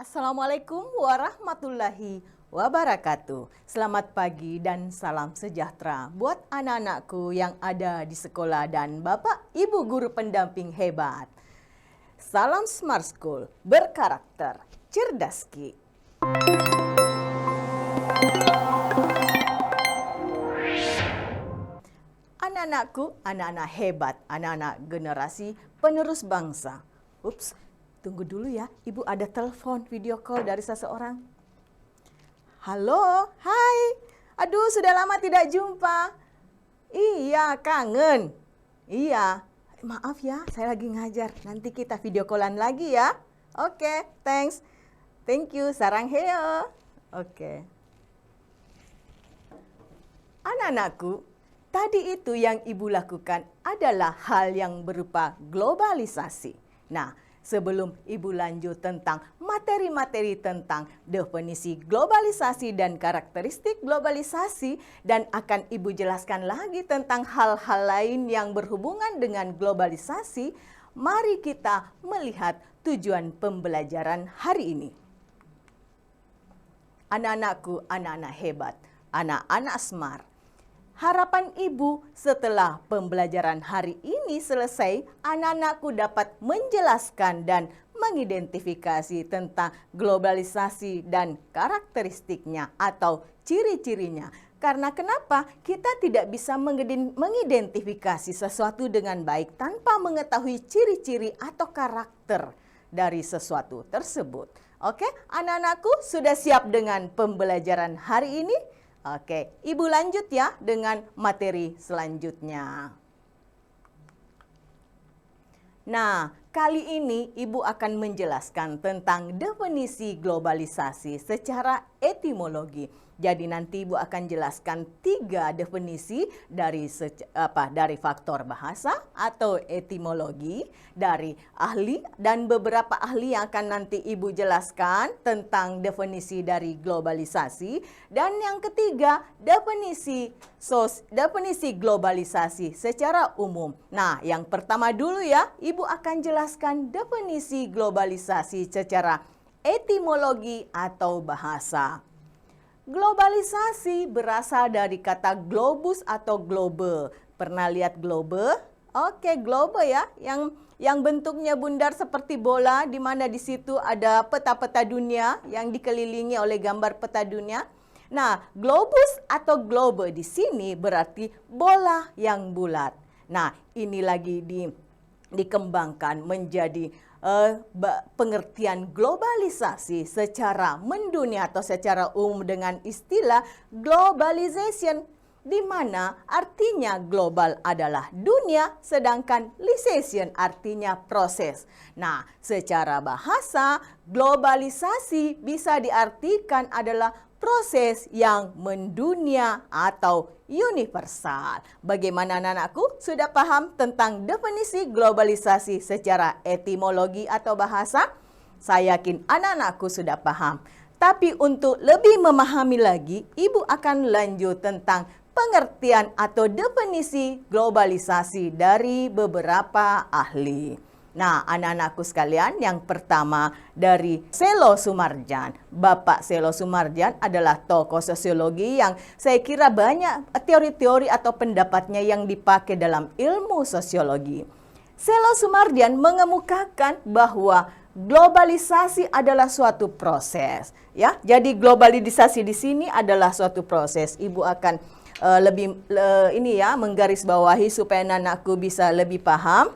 Assalamualaikum warahmatullahi wabarakatuh. Selamat pagi dan salam sejahtera buat anak-anakku yang ada di sekolah dan Bapak Ibu guru pendamping hebat. Salam Smart School, berkarakter, cerdas Ki. Anak-anakku, anak-anak hebat, anak-anak generasi penerus bangsa. Ups, tunggu dulu ya, Ibu ada telepon video call dari seseorang. Halo, hai. Aduh, sudah lama tidak jumpa. Iya, kangen. Iya, maaf ya, saya lagi ngajar. Nanti kita video callan lagi ya. Oke, thanks. Thank you, sarang heo. Oke. Anak-anakku, tadi itu yang Ibu lakukan adalah hal yang berupa globalisasi. Nah, sebelum Ibu lanjut tentang materi-materi tentang definisi globalisasi dan karakteristik globalisasi, dan akan Ibu jelaskan lagi tentang hal-hal lain yang berhubungan dengan globalisasi, mari kita melihat tujuan pembelajaran hari ini. Anak-anakku, anak-anak hebat, anak-anak smart. Harapan Ibu setelah pembelajaran hari ini selesai, anak-anakku dapat menjelaskan dan mengidentifikasi tentang globalisasi dan karakteristiknya atau ciri-cirinya. Karena kenapa? Kita tidak bisa mengidentifikasi sesuatu dengan baik tanpa mengetahui ciri-ciri atau karakter dari sesuatu tersebut. Oke, anak-anakku sudah siap dengan pembelajaran hari ini? Oke, Ibu lanjut ya dengan materi selanjutnya. Nah, kali ini Ibu akan menjelaskan tentang definisi globalisasi secara etimologi. Jadi nanti Ibu akan jelaskan 3 definisi dari faktor bahasa atau etimologi, dari ahli dan beberapa ahli yang akan nanti Ibu jelaskan tentang definisi dari globalisasi, dan yang ketiga definisi globalisasi secara umum. Nah, yang pertama dulu ya, Ibu akan jelaskan definisi globalisasi secara etimologi atau bahasa. Globalisasi berasal dari kata globus atau globe. Pernah lihat globe? Oke, globe ya, yang bentuknya bundar seperti bola, di mana di situ ada peta-peta dunia yang dikelilingi oleh gambar peta dunia. Nah, globus atau globe di sini berarti bola yang bulat. Nah, ini lagi dikembangkan menjadi pengertian globalisasi secara mendunia atau secara umum dengan istilah globalization, di mana artinya global adalah dunia, sedangkan lisation artinya proses. Nah, secara bahasa, globalisasi bisa diartikan adalah proses yang mendunia atau universal. Bagaimana anak-anakku? Sudah paham tentang definisi globalisasi secara etimologi atau bahasa? Saya yakin anak-anakku sudah paham. Tapi untuk lebih memahami lagi, Ibu akan lanjut tentang pengertian atau definisi globalisasi dari beberapa ahli. Nah, anak-anakku sekalian, yang pertama dari Selo Soemardjan. Bapak Selo Soemardjan adalah tokoh sosiologi yang saya kira banyak teori-teori atau pendapatnya yang dipakai dalam ilmu sosiologi. Selo Soemardjan mengemukakan bahwa globalisasi adalah suatu proses, ya. Jadi globalisasi di sini adalah suatu proses. Ibu akan menggarisbawahi supaya anak-anakku bisa lebih paham.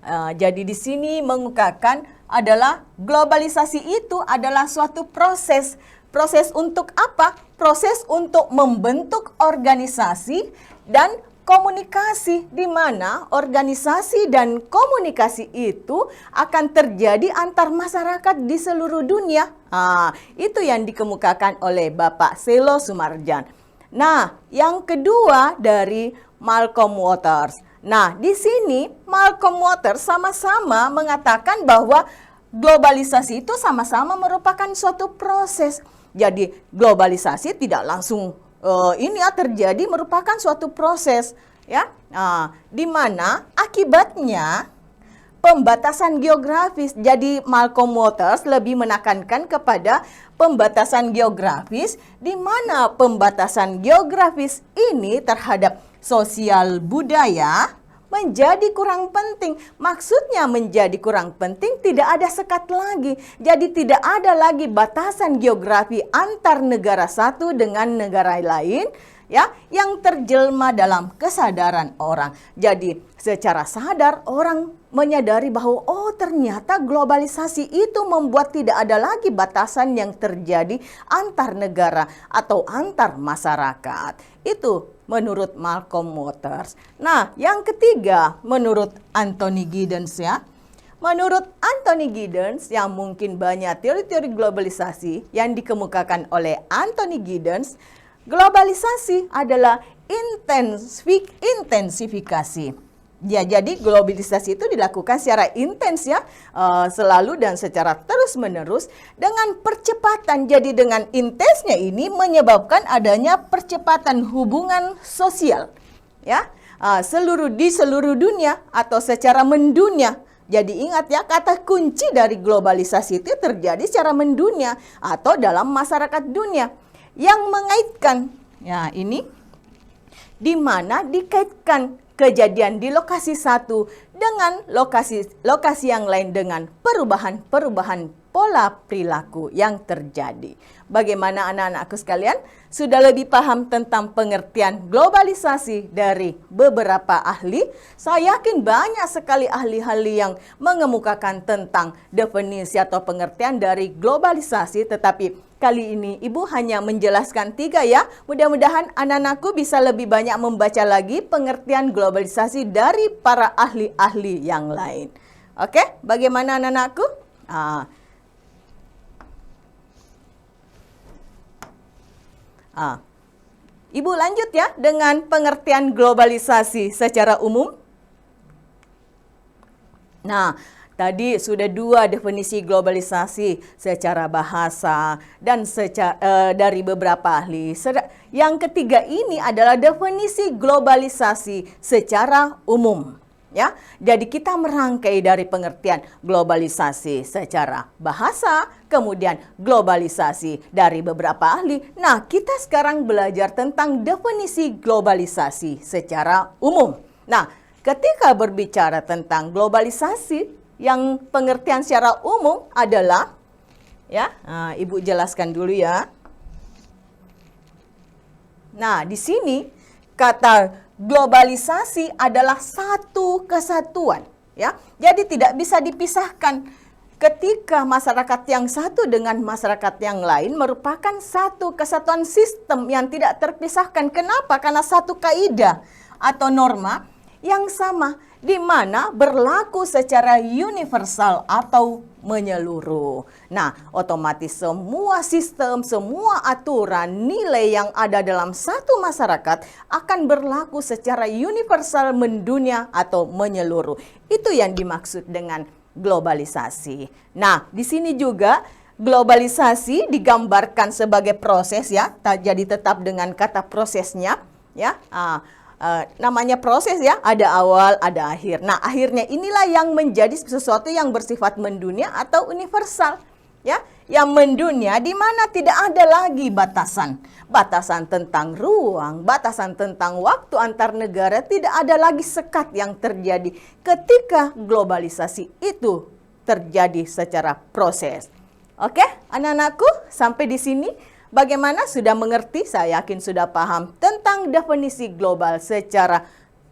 Jadi di sini mengungkapkan adalah globalisasi itu adalah suatu proses. Proses untuk apa? Proses untuk membentuk organisasi dan komunikasi, di mana organisasi dan komunikasi itu akan terjadi antar masyarakat di seluruh dunia. Itu yang dikemukakan oleh Bapak Selo Soemardjan. Nah, yang kedua dari Malcolm Waters. Nah, di sini Malcolm Waters sama-sama mengatakan bahwa globalisasi itu sama-sama merupakan suatu proses. Jadi globalisasi tidak langsung terjadi, merupakan suatu proses, ya. Di mana akibatnya pembatasan geografis. Jadi Malcolm Waters lebih menekankan kepada pembatasan geografis, di mana pembatasan geografis ini terhadap sosial budaya menjadi kurang penting. Maksudnya menjadi kurang penting, tidak ada sekat lagi. Jadi tidak ada lagi batasan geografi antar negara satu dengan negara lain, ya, yang terjelma dalam kesadaran orang. Jadi secara sadar orang menyadari bahwa oh ternyata globalisasi itu membuat tidak ada lagi batasan yang terjadi antar negara atau antar masyarakat. Itu menurut Malcolm Waters. Nah, yang ketiga menurut Anthony Giddens ya. Menurut Anthony Giddens, yang mungkin banyak teori-teori globalisasi yang dikemukakan oleh Anthony Giddens, globalisasi adalah intensifikasi. Ya, jadi globalisasi itu dilakukan secara intens ya, selalu dan secara terus-menerus dengan percepatan. Jadi dengan intensnya ini menyebabkan adanya percepatan hubungan sosial ya, di seluruh dunia atau secara mendunia. Jadi ingat ya, kata kunci dari globalisasi itu terjadi secara mendunia atau dalam masyarakat dunia yang mengaitkan. Ya, ini di mana dikaitkan kejadian di lokasi satu dengan lokasi yang lain dengan perubahan pola perilaku yang terjadi. Bagaimana anak-anakku sekalian? Sudah lebih paham tentang pengertian globalisasi dari beberapa ahli? Saya yakin banyak sekali ahli-ahli yang mengemukakan tentang definisi atau pengertian dari globalisasi, tetapi kali ini Ibu hanya menjelaskan 3 ya. Mudah-mudahan anak-anakku bisa lebih banyak membaca lagi pengertian globalisasi dari para ahli-ahli yang lain. Oke, bagaimana anak-anakku? Ibu lanjut ya dengan pengertian globalisasi secara umum. Nah, tadi sudah 2 definisi globalisasi secara bahasa dan dari beberapa ahli. Yang ketiga ini adalah definisi globalisasi secara umum. Ya, jadi kita merangkai dari pengertian globalisasi secara bahasa, kemudian globalisasi dari beberapa ahli. Nah, kita sekarang belajar tentang definisi globalisasi secara umum. Nah, ketika berbicara tentang globalisasi, yang pengertian secara umum adalah, ya, Ibu jelaskan dulu ya. Nah, di sini kata globalisasi adalah satu kesatuan, ya. Jadi tidak bisa dipisahkan. Ketika masyarakat yang satu dengan masyarakat yang lain merupakan satu kesatuan sistem yang tidak terpisahkan. Kenapa? Karena satu kaidah atau norma yang sama, di mana berlaku secara universal atau menyeluruh. Nah, otomatis semua sistem, semua aturan, nilai yang ada dalam satu masyarakat akan berlaku secara universal, mendunia atau menyeluruh. Itu yang dimaksud dengan globalisasi. Nah, di sini juga globalisasi digambarkan sebagai proses ya, jadi tetap dengan kata prosesnya ya. Namanya proses ya, ada awal, ada akhir. Nah, akhirnya inilah yang menjadi sesuatu yang bersifat mendunia atau universal, ya. Yang mendunia di mana tidak ada lagi batasan. Batasan tentang ruang, batasan tentang waktu antar negara, tidak ada lagi sekat yang terjadi ketika globalisasi itu terjadi secara proses. Oke, anak-anakku, sampai di sini bagaimana, sudah mengerti? Saya yakin sudah paham tentang definisi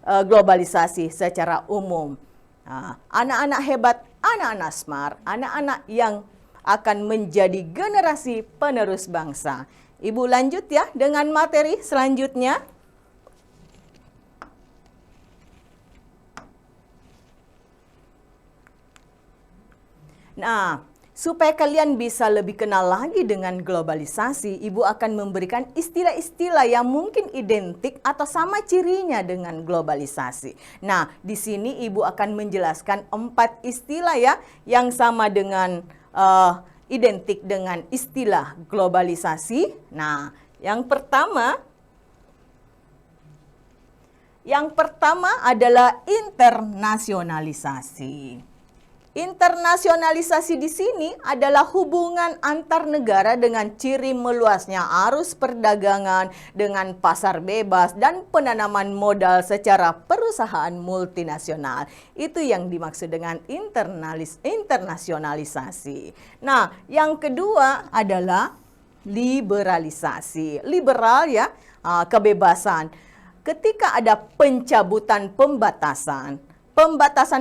globalisasi secara umum. Anak-anak hebat, anak-anak smart, anak-anak yang akan menjadi generasi penerus bangsa. Ibu lanjut ya dengan materi selanjutnya. Nah, supaya kalian bisa lebih kenal lagi dengan globalisasi, Ibu akan memberikan istilah-istilah yang mungkin identik atau sama cirinya dengan globalisasi. Nah, di sini Ibu akan menjelaskan 4 istilah ya, yang sama dengan identik dengan istilah globalisasi. Nah, yang pertama adalah internasionalisasi. Internasionalisasi di sini adalah hubungan antar negara dengan ciri meluasnya arus perdagangan dengan pasar bebas dan penanaman modal secara perusahaan multinasional. Itu yang dimaksud dengan internasionalisasi. Nah, yang kedua adalah liberalisasi. Liberal ya, kebebasan. Ketika ada pencabutan pembatasan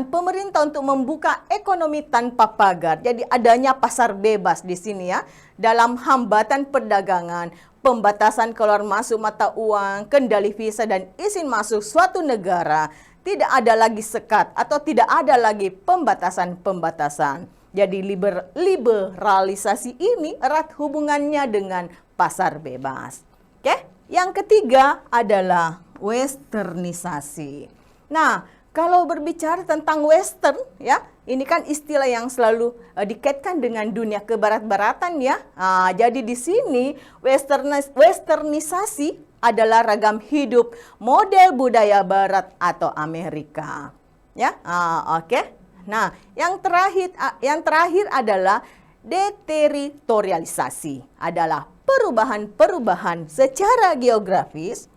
pemerintah untuk membuka ekonomi tanpa pagar. Jadi adanya pasar bebas di sini ya. Dalam hambatan perdagangan, pembatasan keluar masuk mata uang, kendali visa dan izin masuk suatu negara. Tidak ada lagi sekat atau tidak ada lagi pembatasan-pembatasan. Jadi liberalisasi ini erat hubungannya dengan pasar bebas. Oke? Yang ketiga adalah westernisasi. Nah, kalau berbicara tentang western ya, ini kan istilah yang selalu dikaitkan dengan dunia kebarat-baratan ya. Jadi di sini westernisasi adalah ragam hidup model budaya barat atau Amerika. Ya, oke. Nah, yang terakhir adalah deteritorialisasi, adalah perubahan-perubahan secara geografis.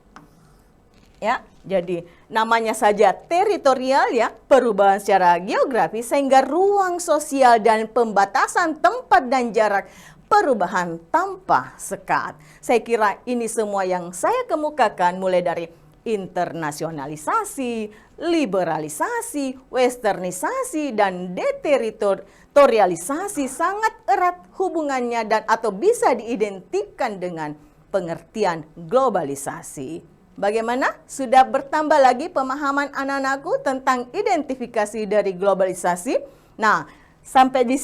Ya, jadi namanya saja teritorial ya, perubahan secara geografis sehingga ruang sosial dan pembatasan tempat dan jarak, perubahan tanpa sekat. Saya kira ini semua yang saya kemukakan mulai dari internasionalisasi, liberalisasi, westernisasi, dan deteritorialisasi sangat erat hubungannya dan atau bisa diidentikan dengan pengertian globalisasi. Bagaimana? Sudah bertambah lagi pemahaman anak-anakku tentang identifikasi dari globalisasi? Nah, sampai di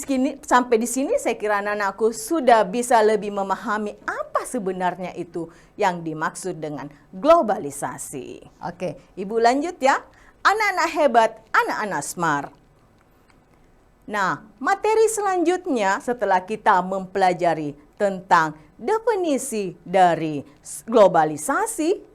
sini saya kira anak-anakku sudah bisa lebih memahami apa sebenarnya itu yang dimaksud dengan globalisasi. Oke, Ibu lanjut ya. Anak-anak hebat, anak-anak smart. Nah, materi selanjutnya setelah kita mempelajari tentang definisi dari globalisasi,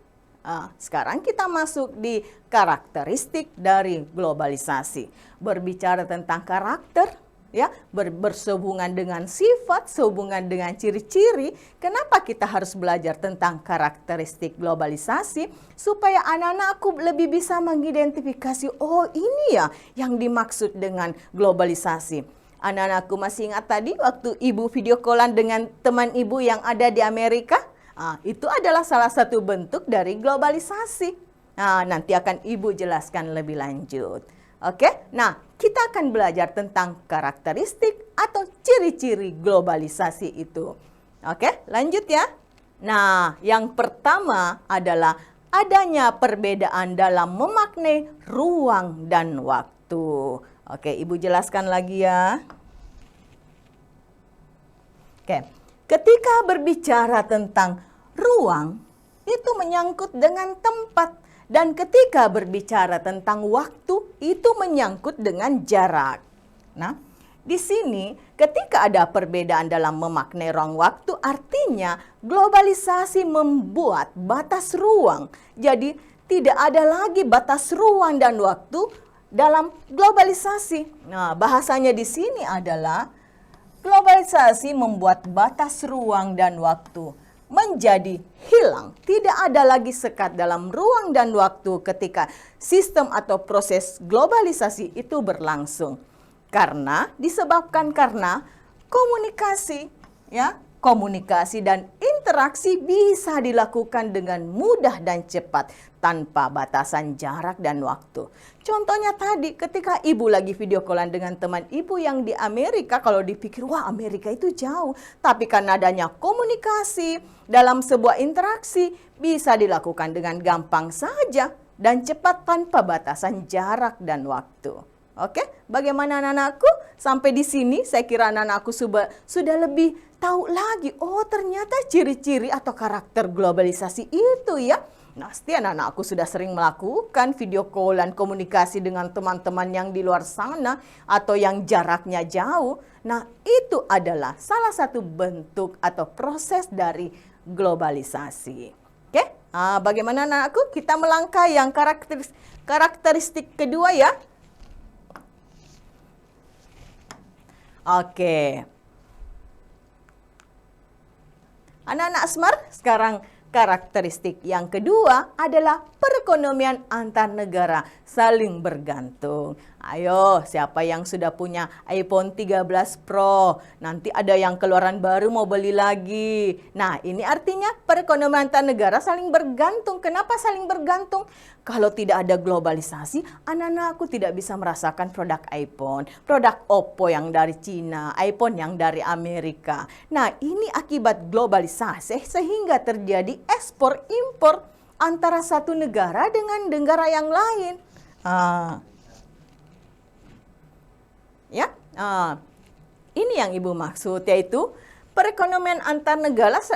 sekarang kita masuk di karakteristik dari globalisasi. Berbicara tentang karakter, ya, bersehubungan dengan sifat, sehubungan dengan ciri-ciri. Kenapa kita harus belajar tentang karakteristik globalisasi? Supaya anak-anakku lebih bisa mengidentifikasi, oh ini ya yang dimaksud dengan globalisasi. Anak-anakku masih ingat tadi waktu ibu video callan dengan teman ibu yang ada di Amerika? Itu adalah salah satu bentuk dari globalisasi. Nanti akan Ibu jelaskan lebih lanjut. Oke, nah kita akan belajar tentang karakteristik atau ciri-ciri globalisasi itu. Oke, lanjut ya. Nah, yang pertama adalah adanya perbedaan dalam memaknai ruang dan waktu. Oke, Ibu jelaskan lagi ya. Oke, ketika berbicara tentang ruang, itu menyangkut dengan tempat. Dan ketika berbicara tentang waktu, itu menyangkut dengan jarak. Nah, di sini ketika ada perbedaan dalam memaknai ruang waktu, artinya globalisasi membuat batas ruang. Jadi tidak ada lagi batas ruang dan waktu dalam globalisasi. Nah, bahasanya di sini adalah globalisasi membuat batas ruang dan waktu menjadi hilang. Tidak ada lagi sekat dalam ruang dan waktu ketika sistem atau proses globalisasi itu berlangsung. Disebabkan karena komunikasi, ya, komunikasi dan interaksi bisa dilakukan dengan mudah dan cepat tanpa batasan jarak dan waktu. Contohnya tadi ketika Ibu lagi video callan dengan teman Ibu yang di Amerika, kalau dipikir wah Amerika itu jauh, tapi karena adanya komunikasi dalam sebuah interaksi bisa dilakukan dengan gampang saja dan cepat tanpa batasan jarak dan waktu. Oke, bagaimana anak-anakku? Sampai di sini saya kira anak-anakku sudah lebih tahu lagi, oh ternyata ciri-ciri atau karakter globalisasi itu ya. Pasti anak-anakku sudah sering melakukan video callan komunikasi dengan teman-teman yang di luar sana atau yang jaraknya jauh. Nah, itu adalah salah satu bentuk atau proses dari globalisasi. Oke, bagaimana anak-anakku? Kita melangkah yang karakteristik kedua ya. Oke. Anak-anak smart, sekarang karakteristik yang kedua adalah perekonomian antar negara saling bergantung. Ayo, siapa yang sudah punya iPhone 13 Pro? Nanti ada yang keluaran baru mau beli lagi. Nah, ini artinya perekonomian antar negara saling bergantung. Kenapa saling bergantung? Kalau tidak ada globalisasi, anak-anakku tidak bisa merasakan produk iPhone, produk Oppo yang dari Cina, iPhone yang dari Amerika. Nah, ini akibat globalisasi sehingga terjadi ekspor impor antara satu negara dengan negara yang lain. Ini yang Ibu maksud, yaitu perekonomian antar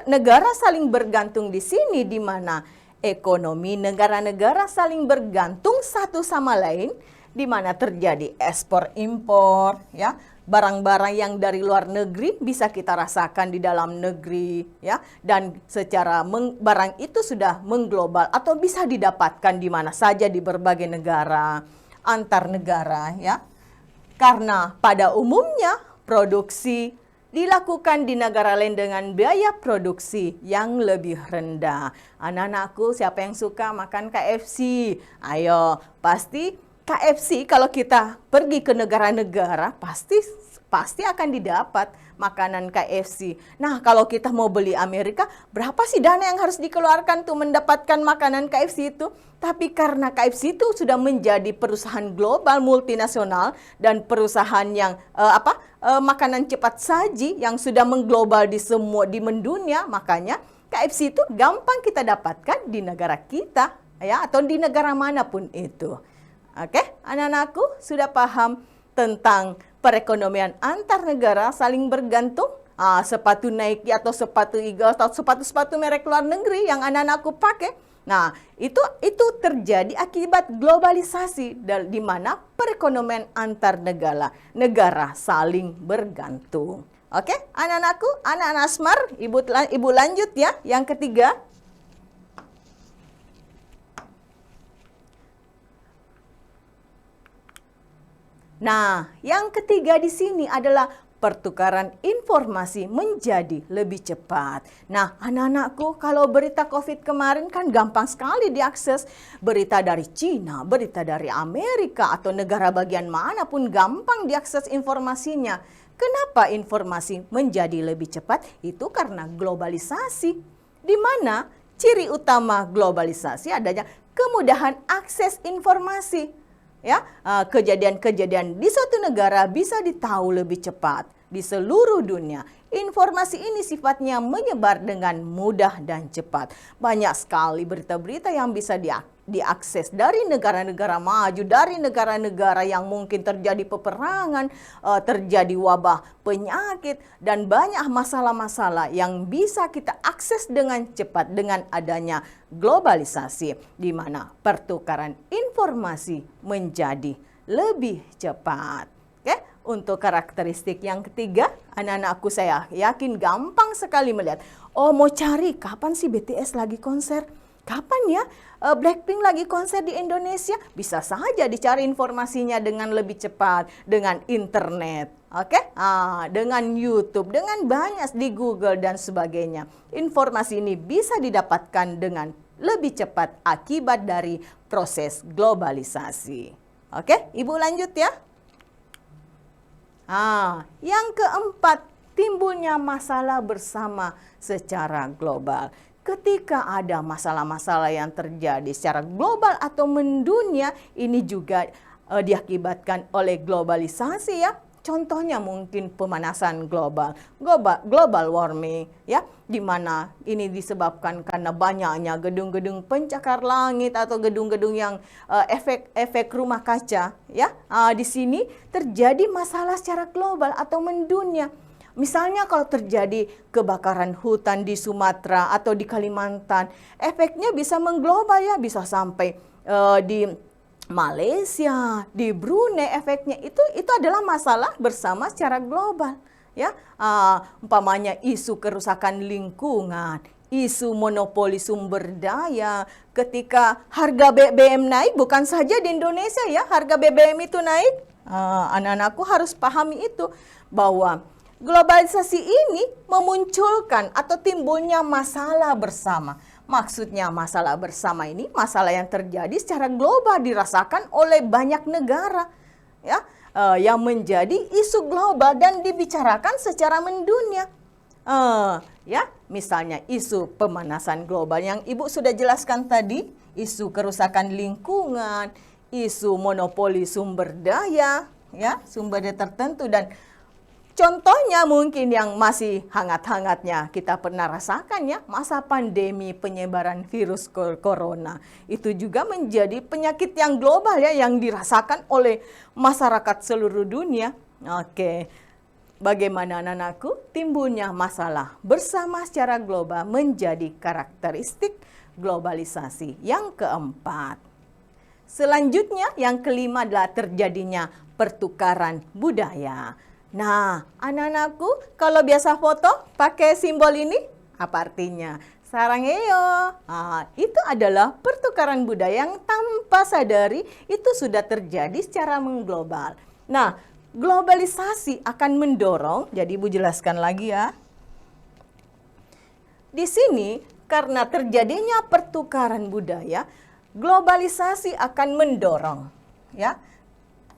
negara saling bergantung di sini, di mana ekonomi negara-negara saling bergantung satu sama lain, di mana terjadi ekspor impor, ya. Barang-barang yang dari luar negeri bisa kita rasakan di dalam negeri, ya. Dan secara barang itu sudah mengglobal atau bisa didapatkan di mana saja di berbagai negara, antar negara, ya. Karena pada umumnya produksi dilakukan di negara lain dengan biaya produksi yang lebih rendah. Anak-anakku, siapa yang suka makan KFC? Ayo, pasti KFC kalau kita pergi ke negara-negara pasti akan didapat makanan KFC. Nah, kalau kita mau beli Amerika, berapa sih dana yang harus dikeluarkan tuh mendapatkan makanan KFC itu? Tapi karena KFC itu sudah menjadi perusahaan global multinasional dan perusahaan yang makanan cepat saji yang sudah mengglobal di mendunia, makanya KFC itu gampang kita dapatkan di negara kita, ya, atau di negara manapun itu. Oke, anak-anakku sudah paham tentang perekonomian antar negara saling bergantung? Sepatu Nike atau sepatu Eagle atau sepatu-sepatu merek luar negeri yang anak-anakku pakai. Nah, itu terjadi akibat globalisasi di mana perekonomian antar negara saling bergantung. Oke, anak-anakku, anak-anak smart, Ibu lanjut ya. Yang ketiga, nah, yang ketiga di sini adalah pertukaran informasi menjadi lebih cepat. Nah, anak-anakku, kalau berita COVID kemarin kan gampang sekali diakses. Berita dari Cina, berita dari Amerika, atau negara bagian manapun gampang diakses informasinya. Kenapa informasi menjadi lebih cepat? Itu karena globalisasi. Di mana ciri utama globalisasi adanya kemudahan akses informasi. Ya, kejadian-kejadian di suatu negara bisa ditahu lebih cepat di seluruh dunia. Informasi ini sifatnya menyebar dengan mudah dan cepat. Banyak sekali berita-berita yang bisa diakses dari negara-negara maju, dari negara-negara yang mungkin terjadi peperangan, terjadi wabah penyakit, dan banyak masalah-masalah yang bisa kita akses dengan cepat dengan adanya globalisasi, di mana pertukaran informasi menjadi lebih cepat. Oke, untuk karakteristik yang ketiga, anak-anakku saya yakin gampang sekali melihat. Oh, mau cari kapan sih BTS lagi konser? Kapan ya Blackpink lagi konser di Indonesia? Bisa saja dicari informasinya dengan lebih cepat, dengan internet. Oke, dengan YouTube, dengan banyak di Google dan sebagainya. Informasi ini bisa didapatkan dengan lebih cepat akibat dari proses globalisasi. Oke, Ibu lanjut ya. Yang keempat, timbulnya masalah bersama secara global. Ketika ada masalah-masalah yang terjadi secara global atau mendunia, ini juga diakibatkan oleh globalisasi ya. Contohnya mungkin pemanasan global warming ya, di mana ini disebabkan karena banyaknya gedung-gedung pencakar langit atau gedung-gedung yang efek rumah kaca ya. Di sini terjadi masalah secara global atau mendunia. Misalnya kalau terjadi kebakaran hutan di Sumatera atau di Kalimantan, efeknya bisa mengglobal ya, bisa sampai di Malaysia, di Brunei, efeknya itu adalah masalah bersama secara global ya. Umpamanya isu kerusakan lingkungan, isu monopoli sumber daya, ketika harga BBM naik, bukan saja di Indonesia ya, harga BBM itu naik, Anak-anakku harus pahami itu, bahwa globalisasi ini memunculkan atau timbulnya masalah bersama. Maksudnya masalah bersama ini masalah yang terjadi secara global, dirasakan oleh banyak negara, ya, yang menjadi isu global dan dibicarakan secara mendunia. Ya, misalnya isu pemanasan global yang Ibu sudah jelaskan tadi, isu kerusakan lingkungan, isu monopoli sumber daya, ya, sumber daya tertentu, dan contohnya mungkin yang masih hangat-hangatnya kita pernah rasakan, ya, masa pandemi penyebaran virus corona. Itu juga menjadi penyakit yang global, ya, yang dirasakan oleh masyarakat seluruh dunia. Oke. Bagaimana anak-anakku? Timbulnya masalah bersama secara global menjadi karakteristik globalisasi. Yang keempat. Selanjutnya yang kelima adalah terjadinya pertukaran budaya. Nah, anak-anakku, kalau biasa foto pakai simbol ini, apa artinya? Sarangheyo. Itu adalah pertukaran budaya yang tanpa sadari itu sudah terjadi secara mengglobal. Nah, globalisasi akan mendorong, jadi Ibu jelaskan lagi, ya. Di sini, karena terjadinya pertukaran budaya, globalisasi akan mendorong, ya.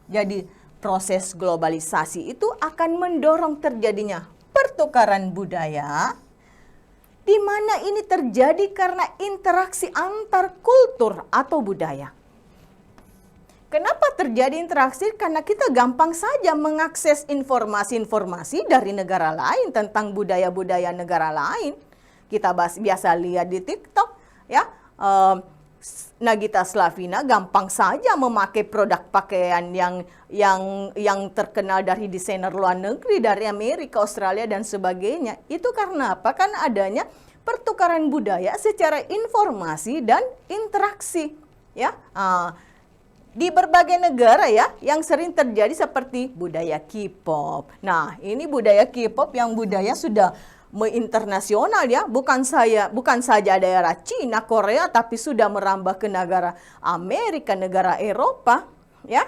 Jadi proses globalisasi itu akan mendorong terjadinya pertukaran budaya, di mana ini terjadi karena interaksi antar kultur atau budaya. Kenapa terjadi interaksi? Karena kita gampang saja mengakses informasi-informasi dari negara lain tentang budaya-budaya negara lain. Kita biasa lihat di TikTok, ya. Nagita Slavina gampang saja memakai produk pakaian yang terkenal dari desainer luar negeri, dari Amerika, Australia, dan sebagainya. Itu karena apa? Kan adanya pertukaran budaya secara informasi dan interaksi, ya. Di berbagai negara, ya, yang sering terjadi seperti budaya K-pop. Nah, ini budaya K-pop yang budaya sudah internasional, ya, bukan saja daerah Cina, Korea, tapi sudah merambah ke negara Amerika, negara Eropa, ya.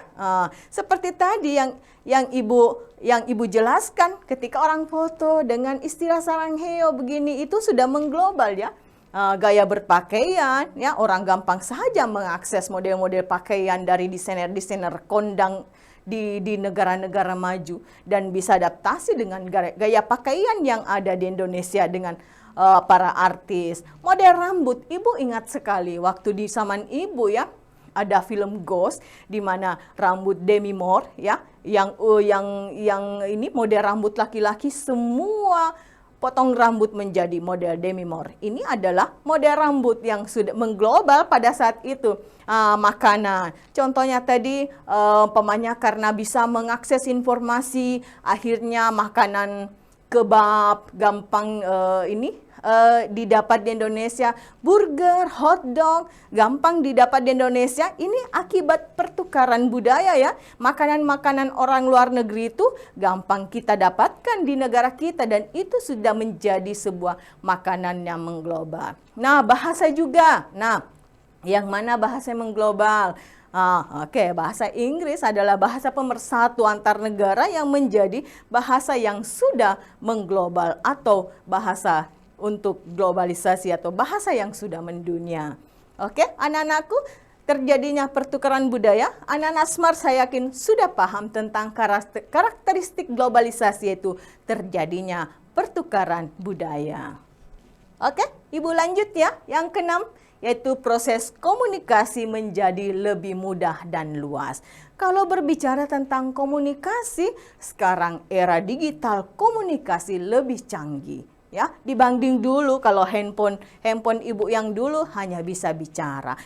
Seperti tadi yang Ibu jelaskan, ketika orang foto dengan istilah sarangheyo begini, itu sudah mengglobal, ya. Gaya berpakaian, ya, orang gampang saja mengakses model-model pakaian dari desainer-desainer kondang di negara-negara maju, dan bisa adaptasi dengan gaya pakaian yang ada di Indonesia dengan para artis. Model rambut, Ibu ingat sekali waktu di zaman Ibu, ya, ada film Ghost di mana rambut Demi Moore, ya, yang ini model rambut laki-laki, semua potong rambut menjadi model Demi Moore. Ini adalah model rambut yang sudah mengglobal pada saat itu. Makanan, contohnya tadi umpamanya karena bisa mengakses informasi, akhirnya makanan kebab gampang didapat di Indonesia. Burger, hotdog gampang didapat di Indonesia. Ini akibat pertukaran budaya, ya. Makanan-makanan orang luar negeri itu gampang kita dapatkan di negara kita, dan itu sudah menjadi sebuah makanan yang mengglobal. Nah, bahasa juga. Nah, yang mana bahasa yang mengglobal? Bahasa Inggris adalah bahasa pemersatu antar negara yang menjadi bahasa yang sudah mengglobal, atau bahasa untuk globalisasi, atau bahasa yang sudah mendunia. Oke, anak-anakku, terjadinya pertukaran budaya, anak-anak smart saya yakin sudah paham tentang karakteristik globalisasi, yaitu terjadinya pertukaran budaya. Oke, Ibu lanjut, ya. Yang keenam, yaitu proses komunikasi menjadi lebih mudah dan luas. Kalau berbicara tentang komunikasi, sekarang era digital, komunikasi lebih canggih, ya, dibanding dulu. Kalau handphone Ibu yang dulu hanya bisa bicara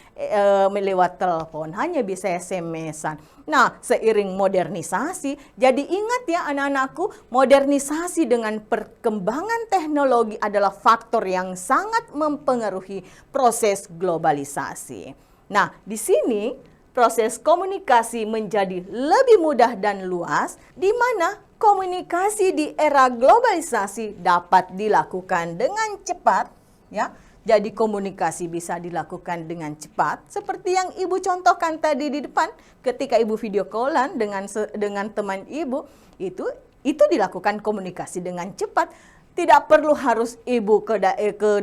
lewat telepon, hanya bisa SMS-an. Nah, seiring modernisasi, jadi ingat, ya, anak-anakku, modernisasi dengan perkembangan teknologi adalah faktor yang sangat mempengaruhi proses globalisasi. Nah, di sini proses komunikasi menjadi lebih mudah dan luas, di mana komunikasi di era globalisasi dapat dilakukan dengan cepat, ya, Jadi komunikasi bisa dilakukan dengan cepat, seperti yang Ibu contohkan tadi di depan, ketika Ibu video callan dengan teman Ibu, itu dilakukan komunikasi dengan cepat. Tidak perlu harus Ibu ke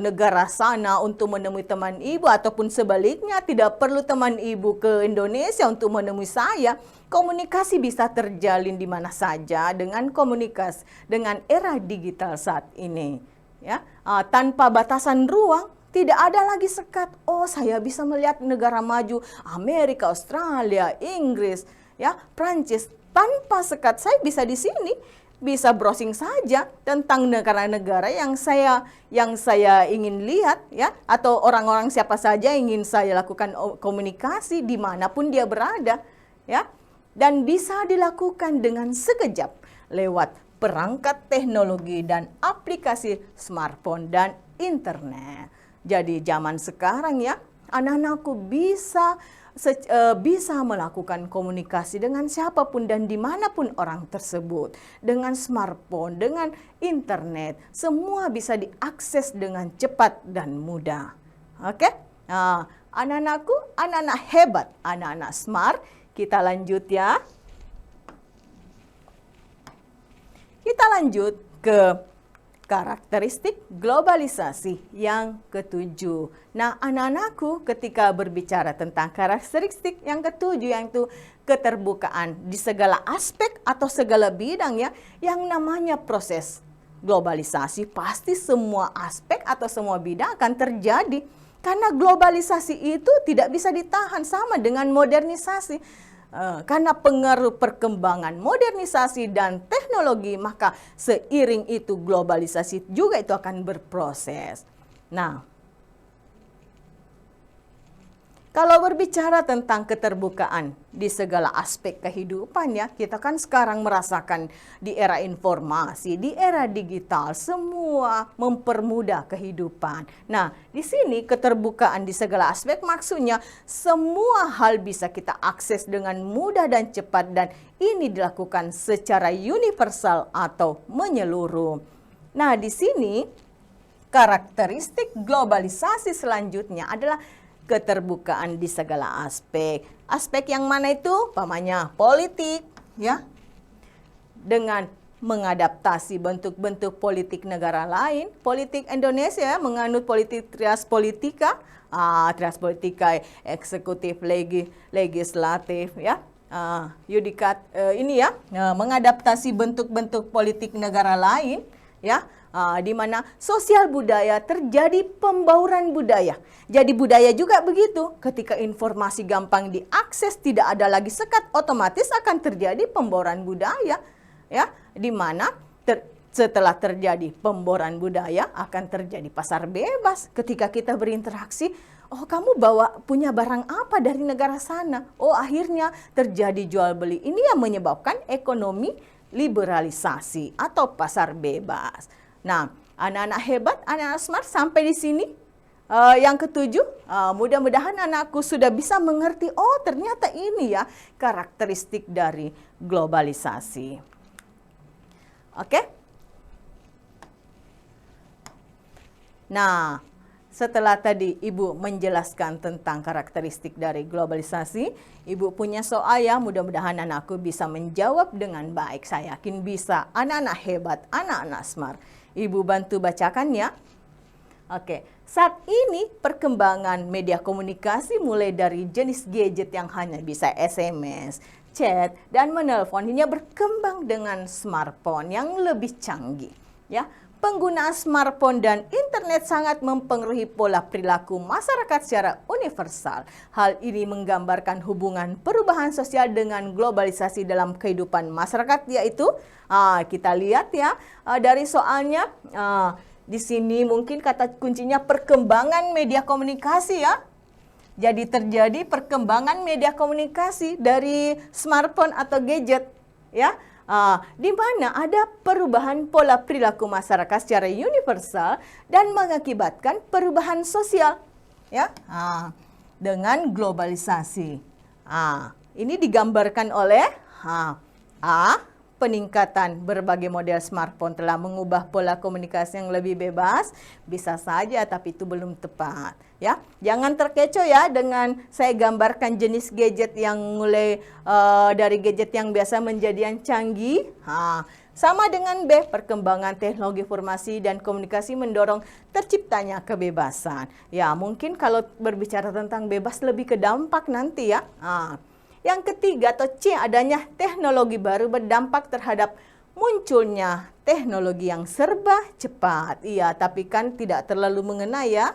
negara sana untuk menemui teman Ibu, ataupun sebaliknya, tidak perlu teman Ibu ke Indonesia untuk menemui saya. Komunikasi bisa terjalin di mana saja dengan era digital saat ini. Ya, tanpa batasan ruang, tidak ada lagi sekat. Oh, saya bisa melihat negara maju, Amerika, Australia, Inggris, ya, Prancis, tanpa sekat. Saya bisa di sini, bisa browsing saja tentang negara-negara yang saya ingin lihat, ya, atau orang-orang siapa saja yang ingin saya lakukan komunikasi dimanapun dia berada, ya, dan bisa dilakukan dengan sekejap lewat perangkat teknologi dan aplikasi smartphone dan internet. Jadi zaman sekarang, ya, anak-anakku bisa melakukan komunikasi dengan siapapun dan dimanapun orang tersebut. Dengan smartphone, dengan internet, semua bisa diakses dengan cepat dan mudah. Oke? Nah, anak-anakku, anak-anak hebat, anak-anak smart, kita lanjut ya. Kita lanjut ke karakteristik globalisasi yang ketujuh. Nah, anak-anakku, ketika berbicara tentang karakteristik yang ketujuh, yaitu keterbukaan di segala aspek atau segala bidang, ya, yang namanya proses globalisasi, pasti semua aspek atau semua bidang akan terjadi. Karena globalisasi itu tidak bisa ditahan, sama dengan modernisasi. Karena pengaruh perkembangan modernisasi dan teknologi, maka seiring itu globalisasi juga itu akan berproses. Nah, kalau berbicara tentang keterbukaan di segala aspek kehidupan, ya, kita kan sekarang merasakan di era informasi, di era digital, semua mempermudah kehidupan. Nah, di sini keterbukaan di segala aspek maksudnya semua hal bisa kita akses dengan mudah dan cepat, dan ini dilakukan secara universal atau menyeluruh. Nah, di sini karakteristik globalisasi selanjutnya adalah keterbukaan di segala aspek. Aspek yang mana itu? Pamannya politik, ya. Dengan mengadaptasi bentuk-bentuk politik negara lain. Politik Indonesia menganut politik trias politika, eksekutif, legislatif, ya. Yudikat ini, ya, mengadaptasi bentuk-bentuk politik negara lain, ya. Di mana sosial budaya terjadi pembauran budaya. Jadi budaya juga begitu. Ketika informasi gampang diakses, tidak ada lagi sekat, otomatis akan terjadi pembauran budaya, ya. Di mana setelah terjadi pembauran budaya akan terjadi pasar bebas. Ketika kita berinteraksi, oh, kamu punya barang apa dari negara sana? Oh, akhirnya terjadi jual beli. Ini yang menyebabkan ekonomi liberalisasi atau pasar bebas. Nah, anak-anak hebat, anak-anak smart, sampai di sini yang ketujuh, mudah-mudahan anakku sudah bisa mengerti, oh ternyata ini ya karakteristik dari globalisasi. Oke? Nah, setelah tadi Ibu menjelaskan tentang karakteristik dari globalisasi, Ibu punya soal ya, mudah-mudahan anakku bisa menjawab dengan baik. Saya yakin bisa, anak-anak hebat, anak-anak smart. Ibu bantu bacakan ya. Oke, saat ini perkembangan media komunikasi mulai dari jenis gadget yang hanya bisa SMS, chat, dan menelpon hingga berkembang dengan smartphone yang lebih canggih. Ya, penggunaan smartphone dan internet sangat mempengaruhi pola perilaku masyarakat secara universal. Hal ini menggambarkan hubungan perubahan sosial dengan globalisasi dalam kehidupan masyarakat, yaitu kita lihat ya dari soalnya di sini mungkin kata kuncinya perkembangan media komunikasi ya. Jadi terjadi perkembangan media komunikasi dari smartphone atau gadget ya. Di mana ada perubahan pola perilaku masyarakat secara universal dan mengakibatkan perubahan sosial ya dengan globalisasi. Ini digambarkan oleh peningkatan berbagai model smartphone telah mengubah pola komunikasi yang lebih bebas? Bisa saja, tapi itu belum tepat. Ya, jangan terkecoh ya dengan saya gambarkan jenis gadget yang mulai dari gadget yang biasa menjadi yang canggih. Sama dengan B, perkembangan teknologi informasi dan komunikasi mendorong terciptanya kebebasan. Ya, mungkin kalau berbicara tentang bebas lebih ke dampak nanti ya. Yang ketiga atau C, adanya teknologi baru berdampak terhadap munculnya teknologi yang serba cepat. Iya, tapi kan tidak terlalu mengena ya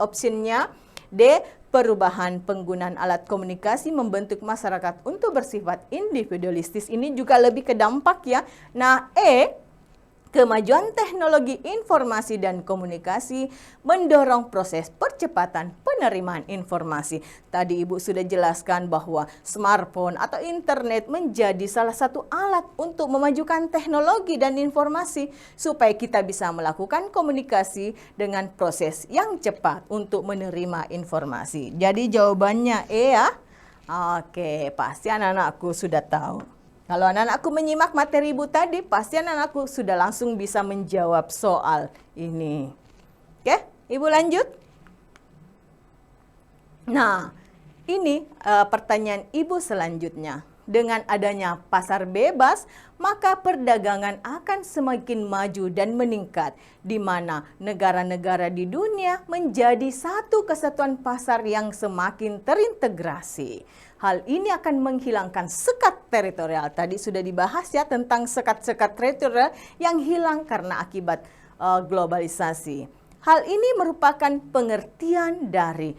opsinya. D, perubahan penggunaan alat komunikasi membentuk masyarakat untuk bersifat individualistis. Ini juga lebih ke dampak ya. Nah, E, kemajuan teknologi informasi dan komunikasi mendorong proses percepatan penerimaan informasi. Tadi Ibu sudah jelaskan bahwa smartphone atau internet menjadi salah satu alat untuk memajukan teknologi dan informasi supaya kita bisa melakukan komunikasi dengan proses yang cepat untuk menerima informasi. Jadi jawabannya E ya. Oke, pasti anak-anakku sudah tahu. Kalau anak-anakku menyimak materi Ibu tadi, pasti anak-anakku sudah langsung bisa menjawab soal ini. Oke, Ibu lanjut. Nah, ini pertanyaan Ibu selanjutnya. Dengan adanya pasar bebas, maka perdagangan akan semakin maju dan meningkat, di mana negara-negara di dunia menjadi satu kesatuan pasar yang semakin terintegrasi. Hal ini akan menghilangkan sekat teritorial. Tadi sudah dibahas ya tentang sekat-sekat teritorial yang hilang karena akibat globalisasi. Hal ini merupakan pengertian dari,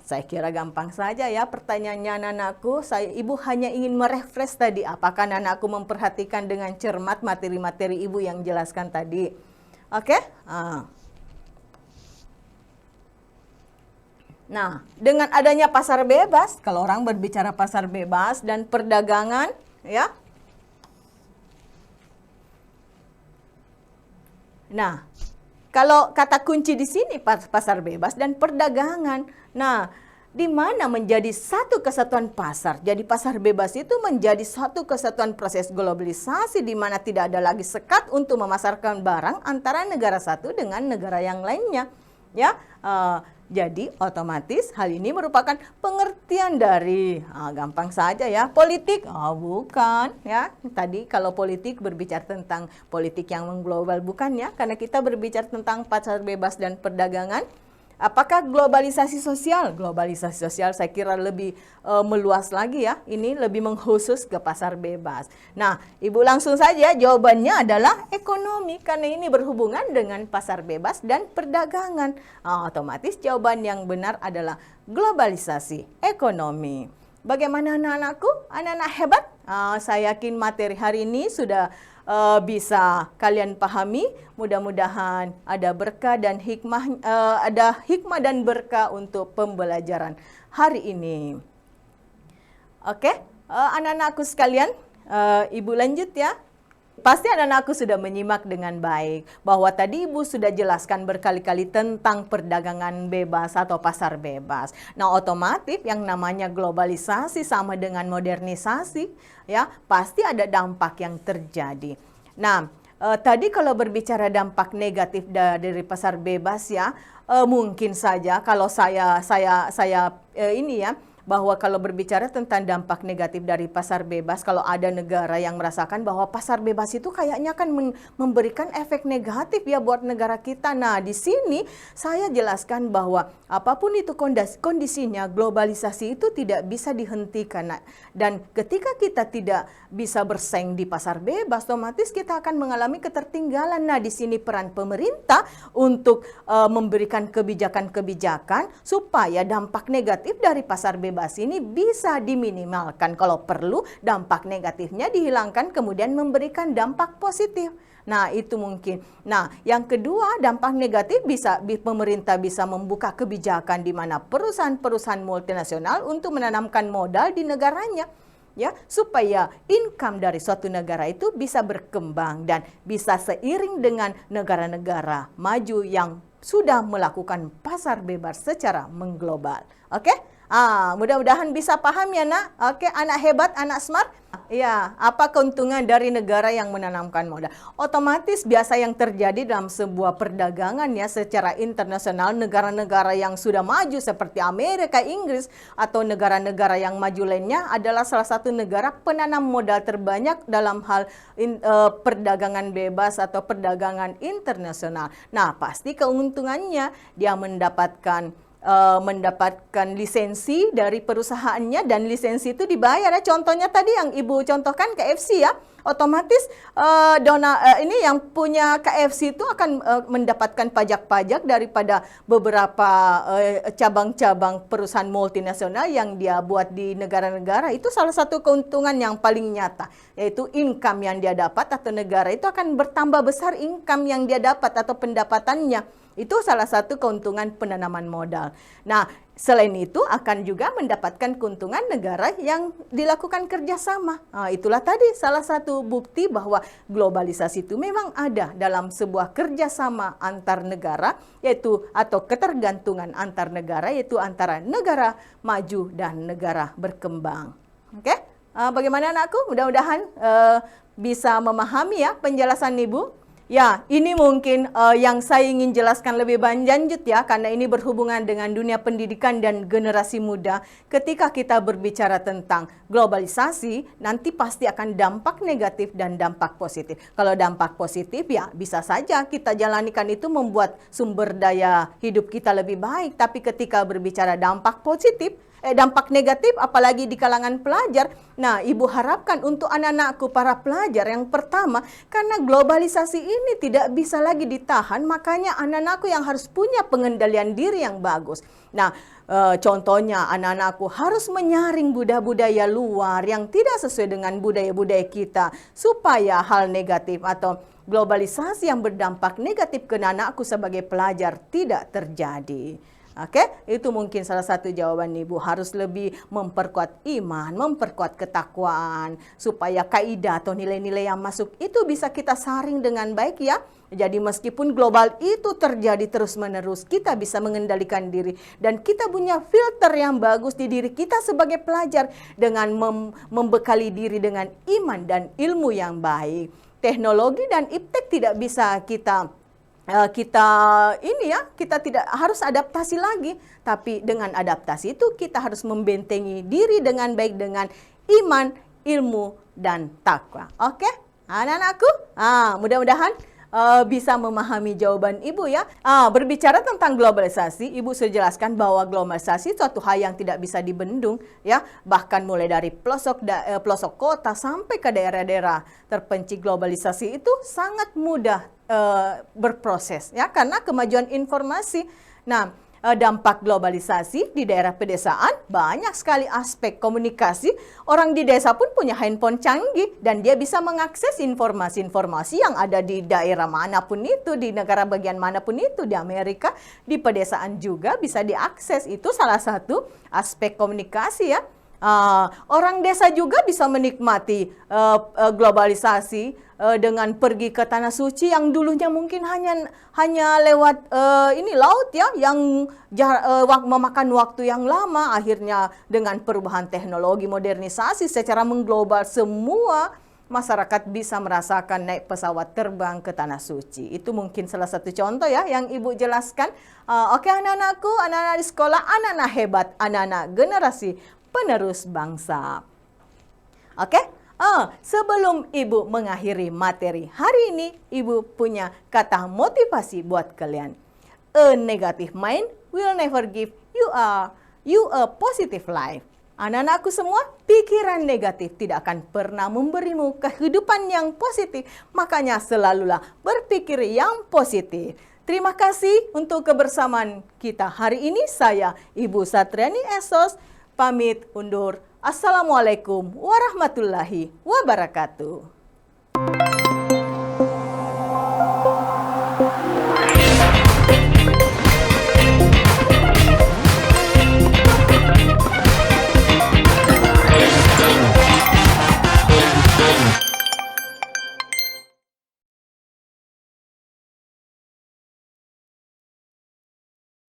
saya kira gampang saja ya pertanyaannya anak-anakku. Ibu hanya ingin merefresh tadi. Apakah anak-anakku memperhatikan dengan cermat materi-materi Ibu yang jelaskan tadi? Oke? Nah, dengan adanya pasar bebas, kalau orang berbicara pasar bebas dan perdagangan, ya. Nah, kalau kata kunci di sini pasar bebas dan perdagangan. Nah, di mana menjadi satu kesatuan pasar. Jadi pasar bebas itu menjadi satu kesatuan proses globalisasi di mana tidak ada lagi sekat untuk memasarkan barang antara negara satu dengan negara yang lainnya. Ya, jadi otomatis hal ini merupakan pengertian dari gampang saja ya politik. Bukan ya. Tadi kalau politik berbicara tentang politik yang mengglobal, bukan ya, karena kita berbicara tentang pasar bebas dan perdagangan. Apakah globalisasi sosial? Globalisasi sosial saya kira lebih meluas lagi ya. Ini lebih mengkhusus ke pasar bebas. Nah, Ibu langsung saja jawabannya adalah ekonomi. Karena ini berhubungan dengan pasar bebas dan perdagangan. Otomatis jawaban yang benar adalah globalisasi ekonomi. Bagaimana anak-anakku? Anak-anak hebat? Saya yakin materi hari ini sudah bisa kalian pahami. Mudah-mudahan ada berkah dan hikmah, ada hikmah dan berkah untuk pembelajaran hari ini. Oke, anak-anakku sekalian, Ibu lanjut ya. Pasti anak-anakku sudah menyimak dengan baik bahwa tadi Ibu sudah jelaskan berkali-kali tentang perdagangan bebas atau pasar bebas. Nah, otomatis yang namanya globalisasi sama dengan modernisasi ya, pasti ada dampak yang terjadi. Nah, tadi kalau berbicara dampak negatif dari pasar bebas ya, mungkin saja kalau saya ini ya, bahwa kalau berbicara tentang dampak negatif dari pasar bebas, kalau ada negara yang merasakan bahwa pasar bebas itu kayaknya kan memberikan efek negatif ya buat negara kita. Nah, di sini saya jelaskan bahwa apapun itu kondisinya, globalisasi itu tidak bisa dihentikan. Nah, dan ketika kita tidak bisa bersaing di pasar bebas, otomatis kita akan mengalami ketertinggalan. Nah, di sini peran pemerintah untuk memberikan kebijakan-kebijakan supaya dampak negatif dari pasar bebas ini bisa diminimalkan. Kalau perlu dampak negatifnya dihilangkan, kemudian memberikan dampak positif. Nah, itu mungkin. Nah, yang kedua, dampak negatif pemerintah bisa membuka kebijakan di mana perusahaan-perusahaan multinasional untuk menanamkan modal di negaranya. Ya, supaya income dari suatu negara itu bisa berkembang dan bisa seiring dengan negara-negara maju yang sudah melakukan pasar bebas secara mengglobal. Oke? Mudah-mudahan bisa paham ya nak. Oke, anak hebat, anak smart. Ya, apa keuntungan dari negara yang menanamkan modal? Otomatis biasa yang terjadi dalam sebuah perdagangan ya secara internasional, negara-negara yang sudah maju seperti Amerika, Inggris atau negara-negara yang maju lainnya adalah salah satu negara penanam modal terbanyak dalam hal perdagangan bebas atau perdagangan internasional. Nah, pasti keuntungannya dia mendapatkan lisensi dari perusahaannya dan lisensi itu dibayar ya. Contohnya tadi yang Ibu contohkan KFC ya. Otomatis ini yang punya KFC itu akan mendapatkan pajak-pajak daripada beberapa cabang-cabang perusahaan multinasional yang dia buat di negara-negara. Itu salah satu keuntungan yang paling nyata, yaitu income yang dia dapat atau negara itu akan bertambah besar income yang dia dapat atau pendapatannya. Itu salah satu keuntungan penanaman modal. Nah, selain itu akan juga mendapatkan keuntungan negara yang dilakukan kerjasama. Itulah tadi salah satu bukti bahwa globalisasi itu memang ada dalam sebuah kerjasama antar negara, yaitu atau ketergantungan antar negara, yaitu antara negara maju dan negara berkembang. Oke? Bagaimana anakku? Mudah-mudahan bisa memahami ya penjelasan Ibu. Ya, ini mungkin yang saya ingin jelaskan lebih lanjut ya, karena ini berhubungan dengan dunia pendidikan dan generasi muda. Ketika kita berbicara tentang globalisasi, nanti pasti akan dampak negatif dan dampak positif. Kalau dampak positif ya bisa saja kita jalanikan itu membuat sumber daya hidup kita lebih baik. Tapi ketika berbicara dampak positif, dampak negatif apalagi di kalangan pelajar. Nah, Ibu harapkan untuk anak-anakku para pelajar yang pertama, karena globalisasi ini tidak bisa lagi ditahan, makanya anak-anakku yang harus punya pengendalian diri yang bagus. Nah, contohnya anak-anakku harus menyaring budaya-budaya luar yang tidak sesuai dengan budaya-budaya kita supaya hal negatif atau globalisasi yang berdampak negatif ke anak-anakku sebagai pelajar tidak terjadi. Oke, itu mungkin salah satu jawaban Ibu. Harus lebih memperkuat iman, memperkuat ketakwaan, supaya kaidah atau nilai-nilai yang masuk itu bisa kita saring dengan baik ya. Jadi meskipun global itu terjadi terus-menerus, kita bisa mengendalikan diri. Dan kita punya filter yang bagus di diri kita sebagai pelajar dengan membekali diri dengan iman dan ilmu yang baik. Teknologi dan iptek tidak bisa kita tidak harus adaptasi lagi, tapi dengan adaptasi itu kita harus membentengi diri dengan baik dengan iman, ilmu, dan takwa. Oke, anak-anakku, mudah-mudahan bisa memahami jawaban Ibu ya. Berbicara tentang globalisasi, Ibu sudah jelaskan bahwa globalisasi suatu hal yang tidak bisa dibendung ya, bahkan mulai dari pelosok kota sampai ke daerah-daerah terpencil. Globalisasi itu sangat mudah berproses ya, karena kemajuan informasi. Nah, dampak globalisasi di daerah pedesaan banyak sekali aspek komunikasi. Orang di desa pun punya handphone canggih dan dia bisa mengakses informasi-informasi yang ada di daerah manapun itu, di negara bagian manapun itu, di Amerika, di pedesaan juga bisa diakses. Itu salah satu aspek komunikasi ya. Orang desa juga bisa menikmati globalisasi dengan pergi ke tanah suci yang dulunya mungkin hanya lewat laut ya, yang memakan waktu yang lama. Akhirnya dengan perubahan teknologi, modernisasi secara mengglobal, semua masyarakat bisa merasakan naik pesawat terbang ke tanah suci. Itu mungkin salah satu contoh ya yang Ibu jelaskan. Oke anak-anakku, anak-anak di sekolah, anak-anak hebat, anak-anak generasi penerus bangsa. Oke, sebelum Ibu mengakhiri materi hari ini, Ibu punya kata motivasi buat kalian. A negative mind will never give you a positive life. Anak-anakku semua, pikiran negatif tidak akan pernah memberimu kehidupan yang positif. Makanya selalulah berpikir yang positif. Terima kasih untuk kebersamaan kita hari ini. Saya Ibu Satriani Esos pamit undur. Assalamualaikum warahmatullahi wabarakatuh.